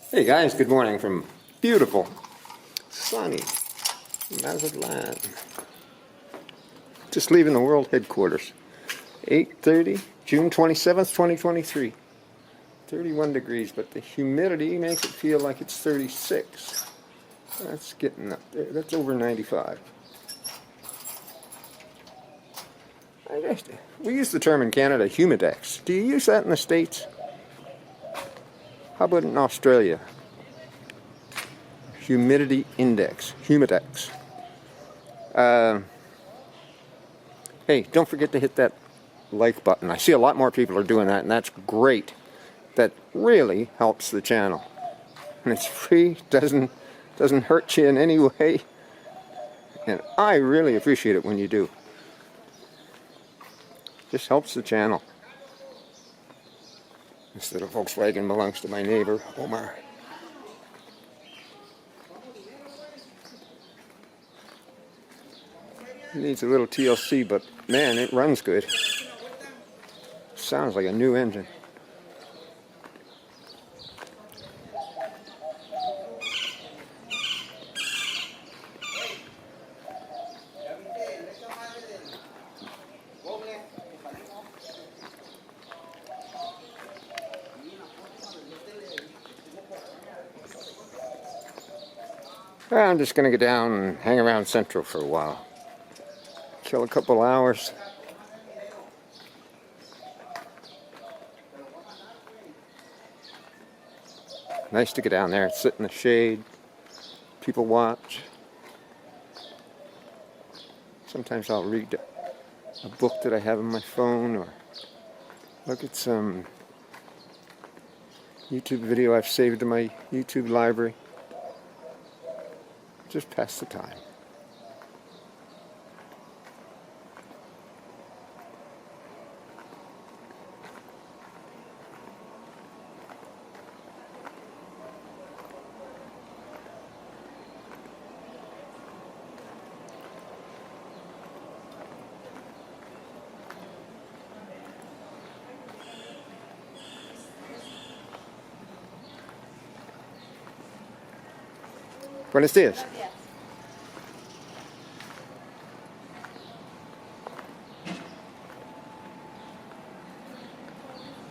Hey guys, good morning from beautiful, sunny Mazatlan. Just leaving the world headquarters. 8:30, June 27th, 2023. 31 degrees, but the humidity makes it feel like it's 36. That's getting up there. That's over 95. I guess we use the term in Canada, humidex. Do you use that in the States? How about in Australia? Humidity index, humidex. Hey, don't forget to hit that like button. I see a lot more people are doing that, and that's great. That really helps the channel. And it's free, doesn't hurt you in any way. And I really appreciate it when you do. Just helps the channel. This little Volkswagen belongs to my neighbor, Omar. It needs a little TLC, but man, it runs good. Sounds like a new engine. I'm just going to go down and hang around Centro for a while. Kill a couple hours. Nice to get down there, sit in the shade, people watch. Sometimes I'll read a book that I have on my phone or look at some YouTube video I've saved in my YouTube library. Just pass the time. Buenos dias.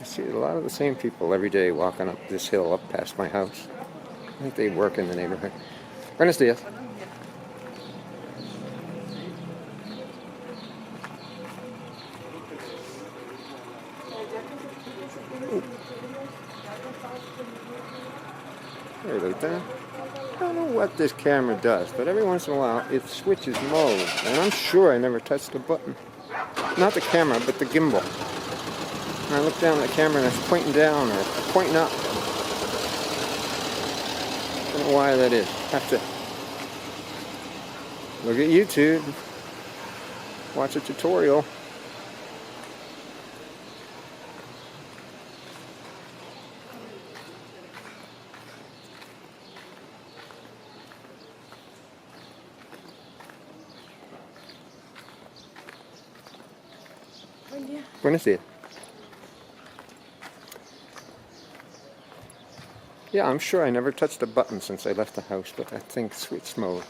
I see a lot of the same people every day walking up this hill up past my house. I think they work in the neighborhood. Buenos dias. Sorry about that. I don't know what this camera does, but every once in a while it switches mode, and I'm sure I never touched the button. Not the camera, but the gimbal. And I look down at the camera and it's pointing down or pointing up. I don't know why that is. Have to look at YouTube, watch a tutorial. Buenos dias. Yeah, I'm sure I never touched a button since I left the house, but that thing switched mode.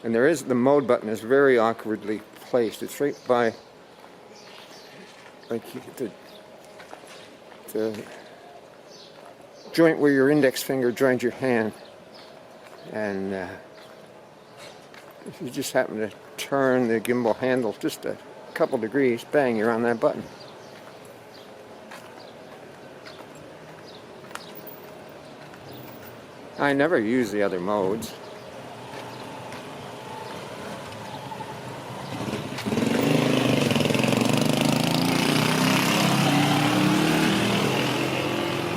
And there is, the mode button is very awkwardly placed. It's right by, like, the joint where your index finger joins your hand. And if you just happen to turn the gimbal handle just a couple degrees, bang, you're on that button. I never use the other modes.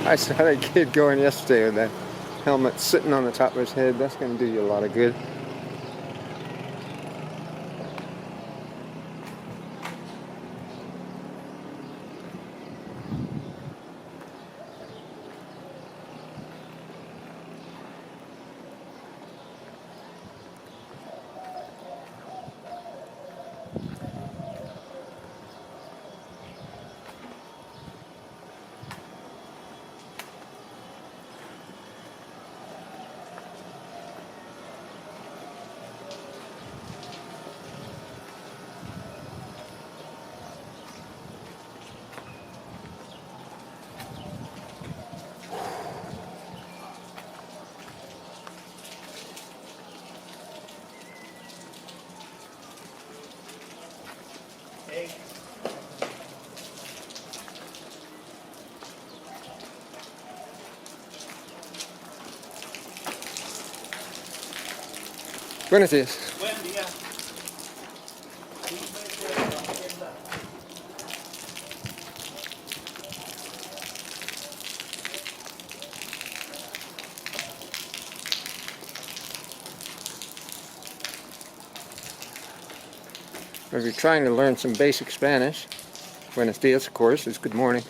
I saw that kid going yesterday with that helmet sitting on the top of his head. That's going to do you a lot of good. Buenos días. Buen día. If you're trying to learn some basic Spanish, buenos dias, of course, is good morning.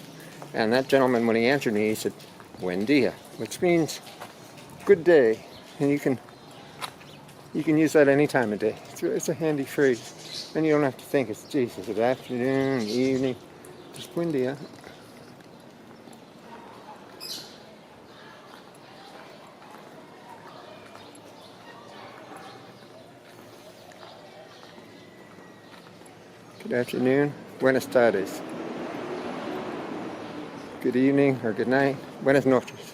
And that gentleman, when he answered me, he said, buen dia, which means good day. And you can use that any time of day. It's a handy phrase. And you don't have to think it's, geez, is it afternoon, evening? Just buen dia. Good afternoon, buenas tardes. Good evening or good night, buenas noches.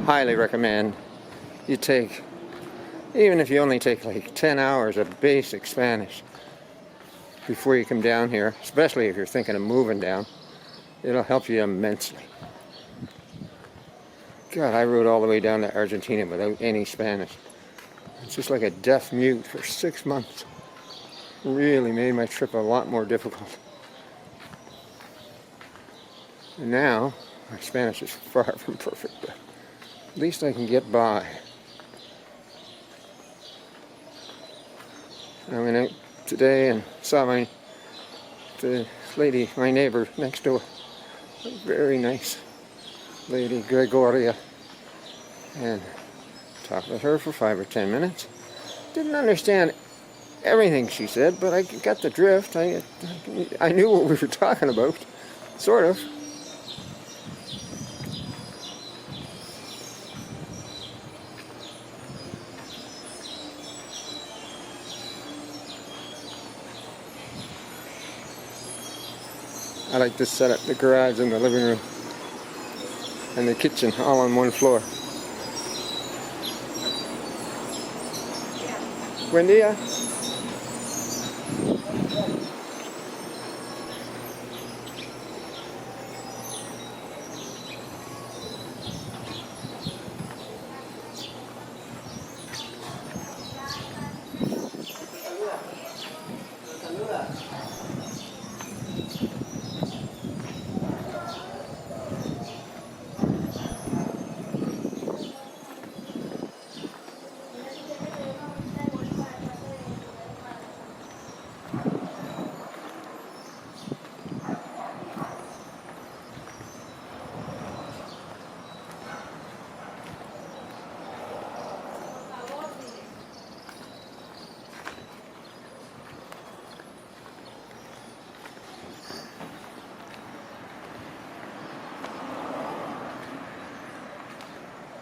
Highly recommend you take, even if you only take like 10 hours of basic Spanish before you come down here, especially if you're thinking of moving down, it'll help you immensely. God, I rode all the way down to Argentina without any Spanish. It's just like a deaf mute for 6 months. Really made my trip a lot more difficult. And now, my Spanish is far from perfect, but at least I can get by. I went out today and saw the lady, my neighbor next door. A very nice lady, Gregoria. And talked with her for 5 or 10 minutes. Didn't understand everything she said, but I got the drift. I knew what we were talking about, sort of. I like to set up the garage and the living room and the kitchen all on one floor. Buen día.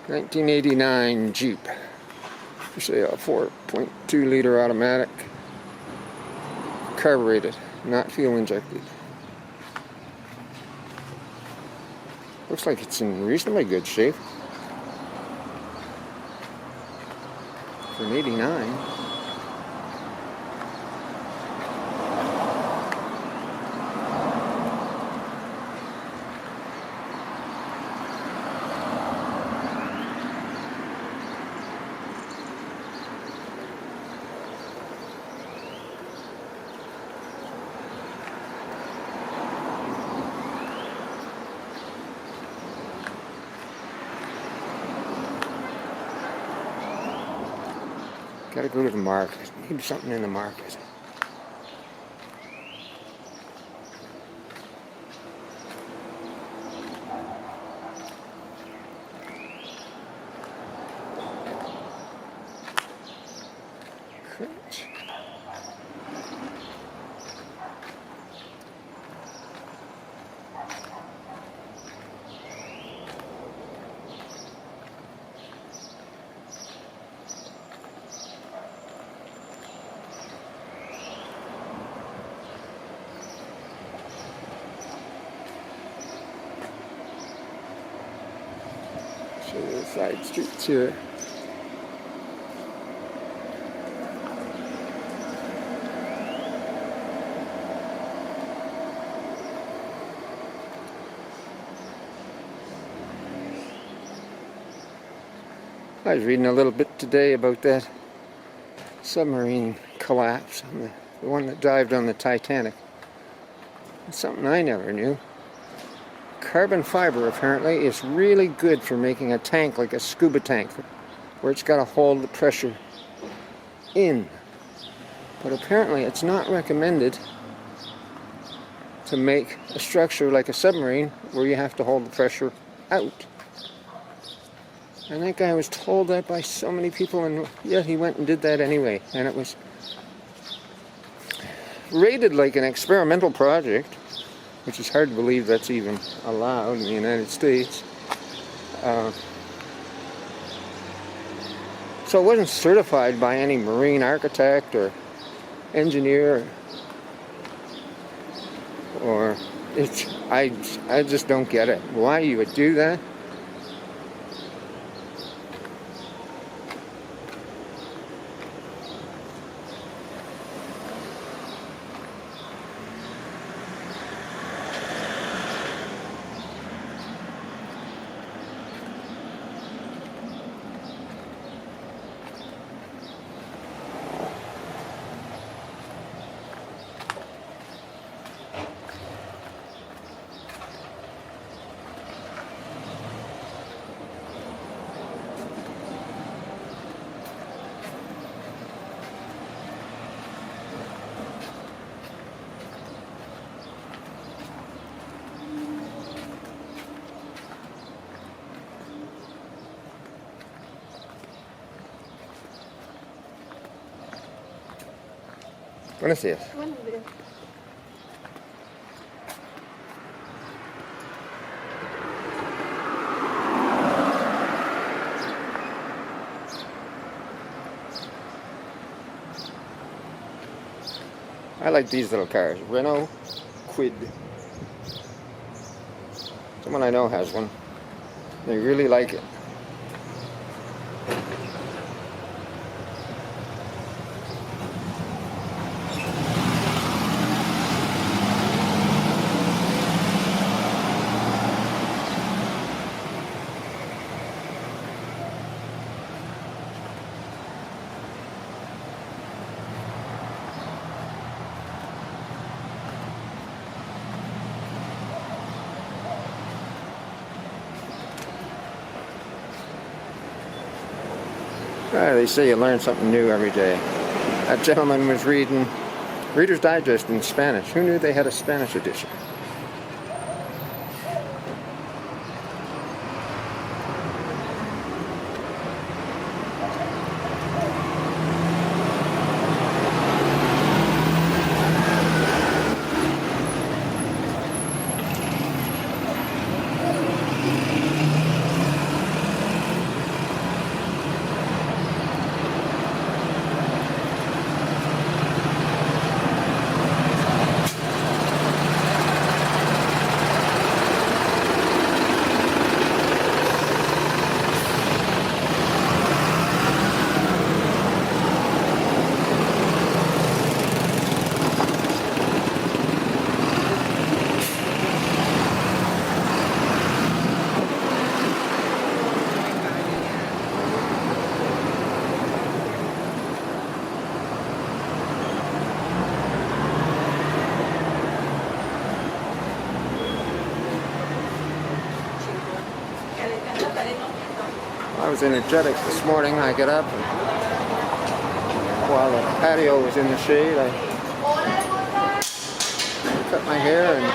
'89 Jeep. For sale, 4.2 liter automatic, carbureted, not fuel injected. Looks like it's in reasonably good shape for an '89. Gotta go to the market. Need something in the market. Crunch. Show you the side streets here. I was reading a little bit today about that submarine collapse, the one that dived on the Titanic. It's something I never knew. Carbon fiber apparently is really good for making a tank like a scuba tank, where it's got to hold the pressure in. But apparently it's not recommended to make a structure like a submarine where you have to hold the pressure out. And that guy was told that by so many people, and yet he went and did that anyway. And it was rated like an experimental project, which is hard to believe that's even allowed in the United States. So it wasn't certified by any marine architect or engineer, or I just don't get it. Why you would do that? Buenos días. Buenos días. I like these little cars. Renault Kwid. Someone I know has one. They really like it. They say you learn something new every day. That gentleman was reading Reader's Digest in Spanish. Who knew they had a Spanish edition? I was energetic this morning. I got up, and while the patio was in the shade, I cut my hair and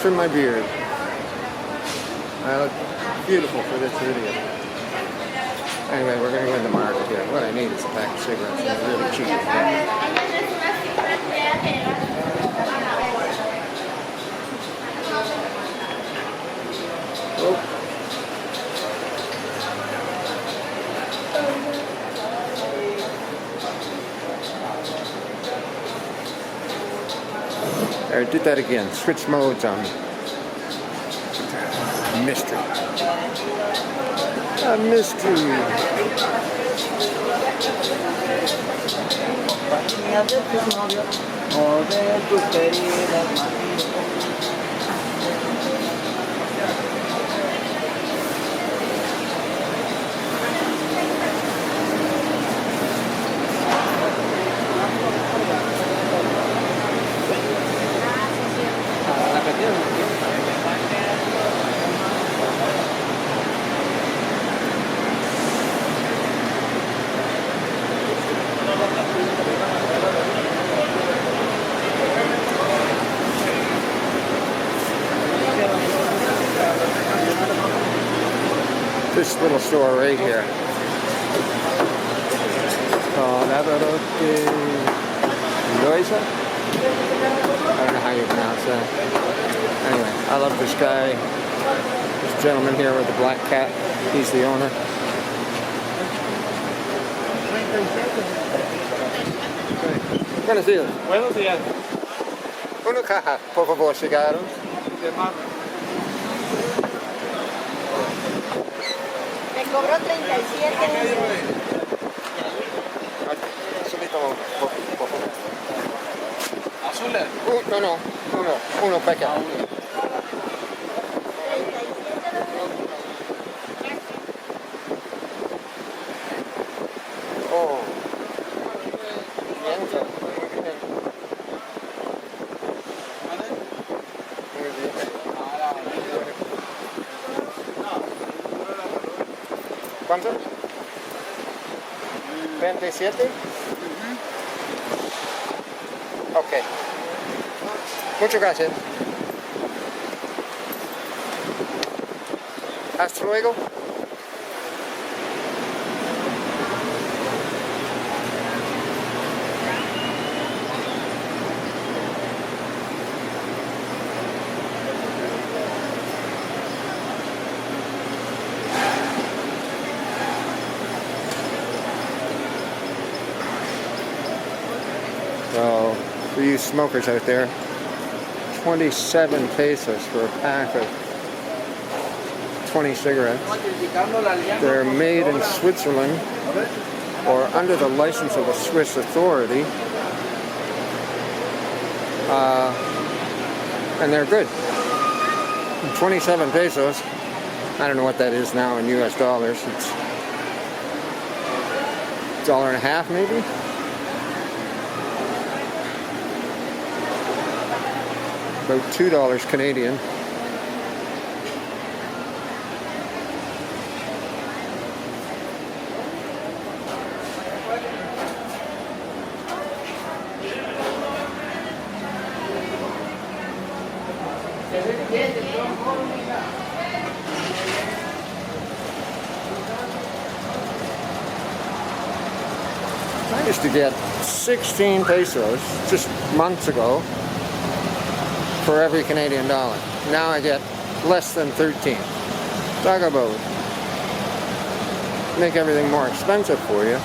trimmed my beard. I look beautiful for this video. Anyway, we're going to go in the market here. What I need is a pack of cigarettes. They're really cheap. Oh. I did that again. Switch modes on mystery. A mystery. this little store right here. Called Abarote Loiza? I don't know how you pronounce that. Anyway, I love this guy. This gentleman here with the black cat. He's the owner. Buenos días. Buenos días. Una caja, por favor, cigarros. Me cobró 37. Subito, por favor. Azules. No, uno pequeño. Oh, bien, muy bien. ¿Cuánto? 27. Ok. Muchas gracias. Hasta luego. So, for you smokers out there, 27 pesos for a pack of 20 cigarettes. They're made in Switzerland or under the license of a Swiss authority. And they're good. 27 pesos. I don't know what that is now in US dollars. It's $1.50 maybe? About $2 Canadian. I used to get 16 pesos just months ago for every Canadian dollar. Now I get less than 13. Talk about make everything more expensive for you.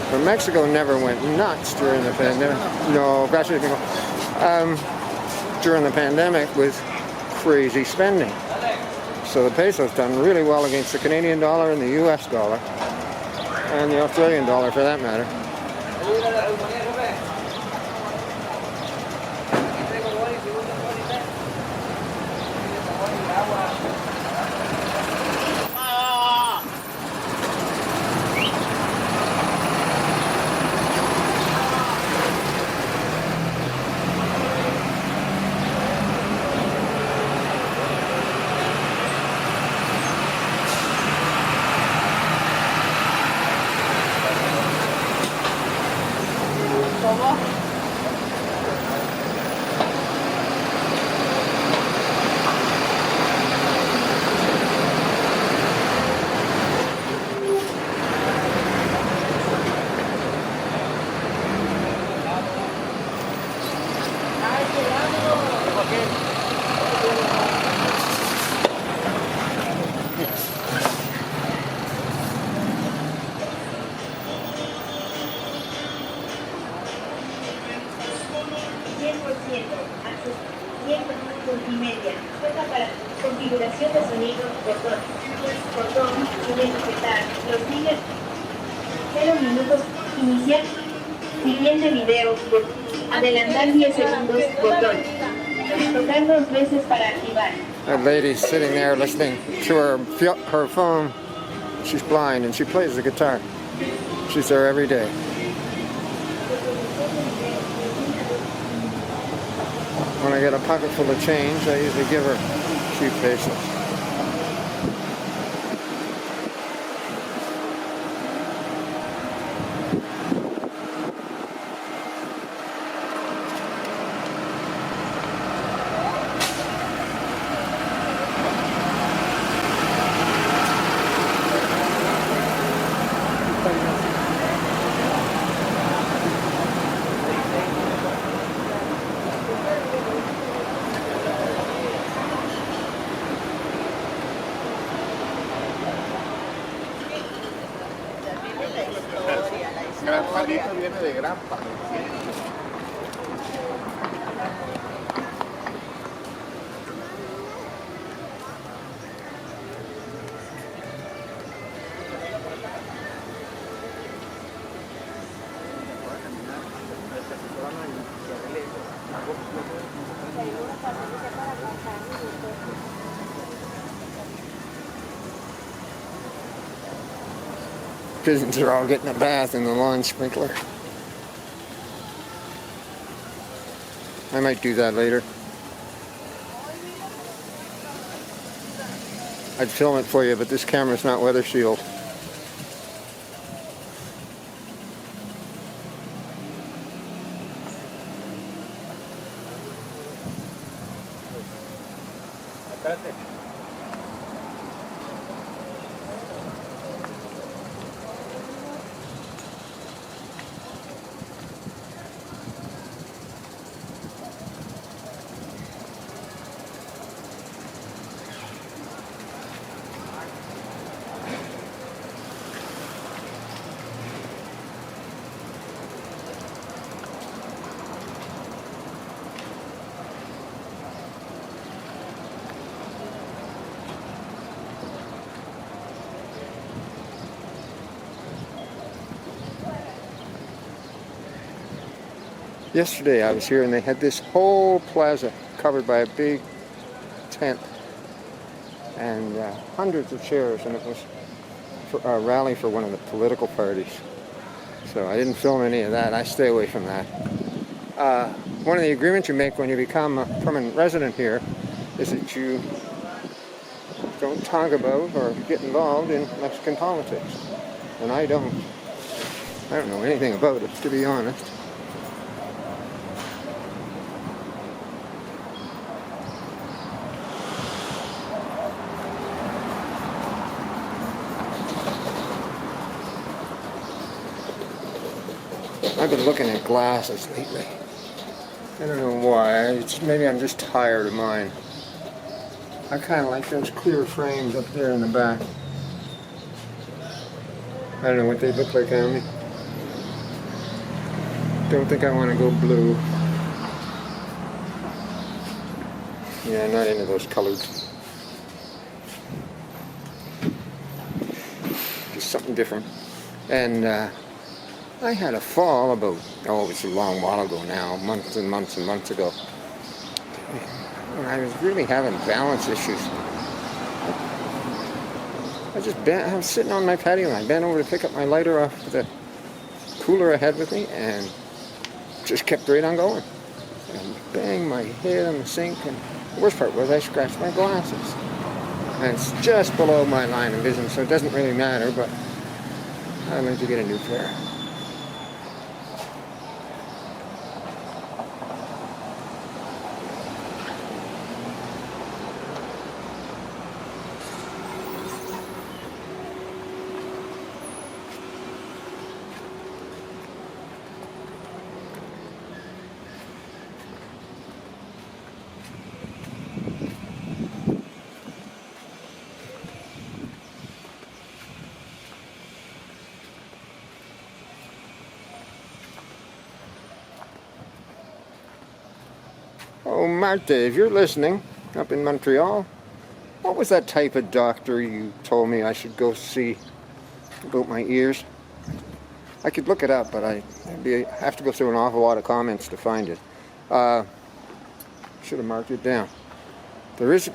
But Mexico never went nuts during the pandemic. No, during the pandemic with crazy spending. So the peso's done really well against the Canadian dollar and the US dollar. And the Australian dollar for that matter. Configuración de sonido, botón, identificar, los niños, 0 minutos, iniciar, siguiente video, adelantar 10 segundos, botón, tocar 2 veces para activar. That lady's sitting there listening to her phone. She's blind and she plays the guitar. She's there every day. When I get a pocket full of change, I usually give her a few pesos. Pigeons are all getting a bath in the lawn sprinkler. I might do that later. I'd film it for you, but this camera's not weather sealed. Yesterday I was here and they had this whole plaza covered by a big tent and hundreds of chairs, and it was for a rally for one of the political parties. So I didn't film any of that. I stay away from that. One of the agreements you make when you become a permanent resident here is that you don't talk about or get involved in Mexican politics. And I don't know anything about it, to be honest. I've been looking at glasses lately. I don't know why. Maybe I'm just tired of mine. I kind of like those clear frames up there in the back. I don't know what they look like on me. Don't think I want to go blue. Yeah, I'm not into those colors. Just something different. And I had a fall about, it was a long while ago now, months and months and months ago. When I was really having balance issues. I was sitting on my patio and I bent over to pick up my lighter off the cooler ahead with me and just kept right on going. And banged my head on the sink, and the worst part was I scratched my glasses. And it's just below my line of vision, so it doesn't really matter, but I need to get a new pair. Oh, Martha, if you're listening up in Montreal, what was that type of doctor you told me I should go see about my ears? I could look it up, but I have to go through an awful lot of comments to find it. Should have marked it down. There is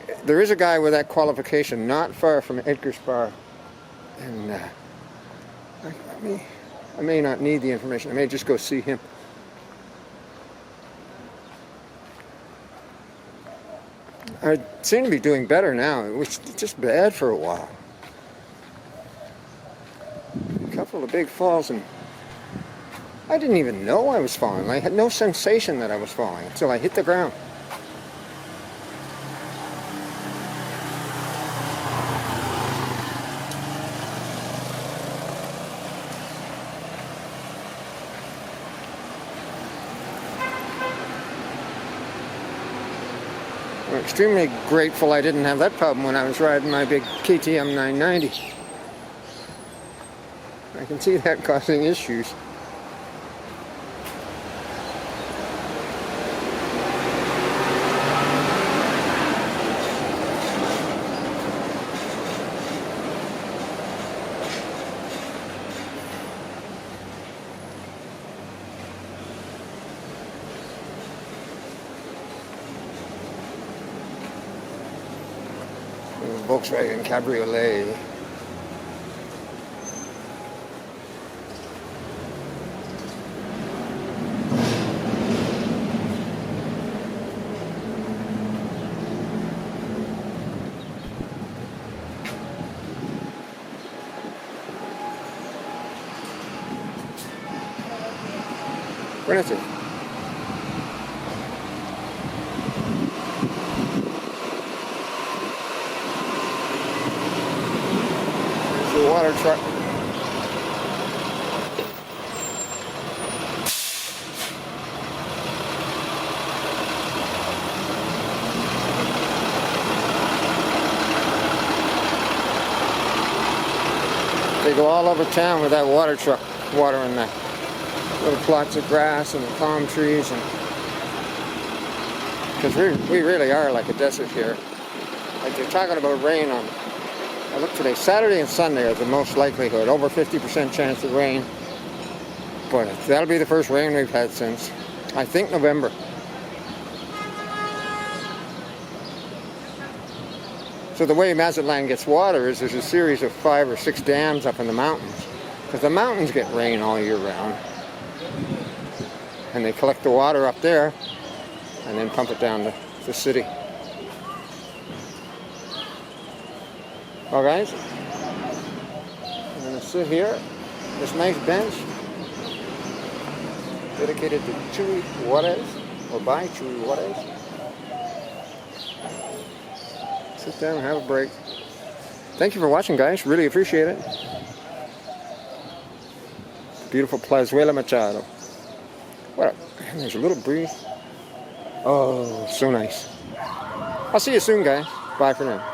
a guy with that qualification not far from Edgar's Bar, and I may not need the information. I may just go see him. I seem to be doing better now. It was just bad for a while. A couple of big falls, and I didn't even know I was falling. I had no sensation that I was falling until I hit the ground. I'm extremely grateful I didn't have that problem when I was riding my big KTM 990. I can see that causing issues. Volkswagen Cabriolet. Buenas noches. The water truck. They go all over town with that water truck, watering the little plots of grass and the palm trees, and because we really are like a desert here. Like they're talking about rain on. I look today, Saturday and Sunday are the most likelihood, over 50% chance of rain. But that'll be the first rain we've had since, I think, November. So the way Mazatlan gets water is there's a series of 5 or 6 dams up in the mountains. Because the mountains get rain all year round. And they collect the water up there and then pump it down to the city. Well guys, I'm going to sit here, this nice bench, dedicated to Chewy Juarez, or by Chewy Juarez. Sit down and have a break. Thank you for watching guys, really appreciate it. Beautiful Plazuela Machado. What a, there's a little breeze. Oh, so nice. I'll see you soon guys. Bye for now.